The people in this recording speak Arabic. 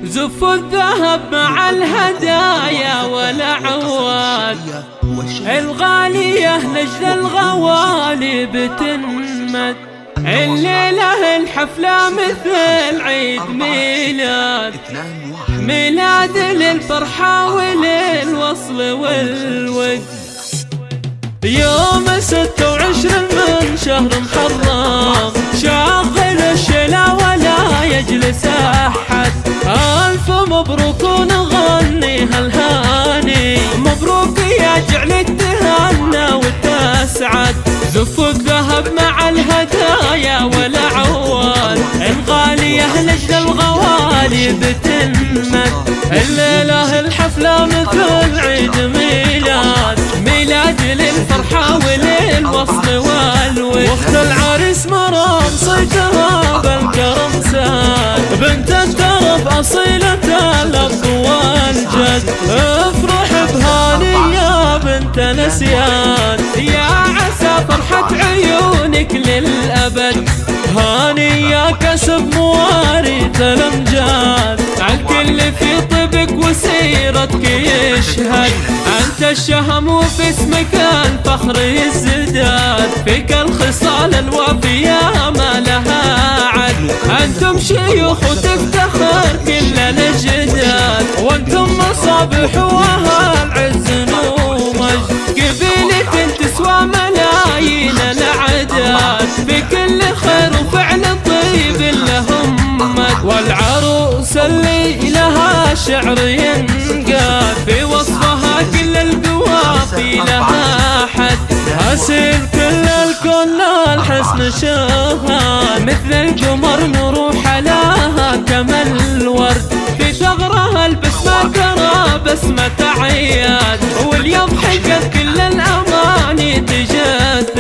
زف الذهب مع الهدايا والأعواد، الغالية نجل الغوالي بتنمد، الليلة الحفلة مثل عيد ميلاد للفرحة وللوصل والود. يوم 26 من شهر محرم شغل الشلا ولا يجلس أحد، ألف مبروك ونغني هالهاني، مبروك يا جعل تهنى وتسعد. زف الذهب مع الهدايا والأعواد، الغالية لجل الغوالي بتنمد، الليلة الحفلة مثل عيد ميلاد للفرحة وللوصل والود. واخت العريس مرام صيتها بالكرم ساد، بنت الدرب أصيلة الأب والجد، افرح بهاني يا بنت نسيان، يا عسى فرحة عيونك للأبد، هاني يا كسب مواريث الأمجاد، عالكل في طبك وسيرتك يشهد، أنت الشهم وفي اسمك الفخر يزداد، فيك الخصال الوفية ما لها عد، أنتم شيوخ وتفتخر كل الأجداد، وأنتم مصابيح وأهل عز ومجد، قبيلة تسوى ملايين الأعداد، في كل خير وفعل طيب لهم مد، والعروس اللي لها شعر ينقاد، في وصفها كل القوافي لها حد، أسير كل الكون الحسن شهاد، مثل القمر نروح لها كما الورد، في ثغرها البسمة ترى بسمة عياد.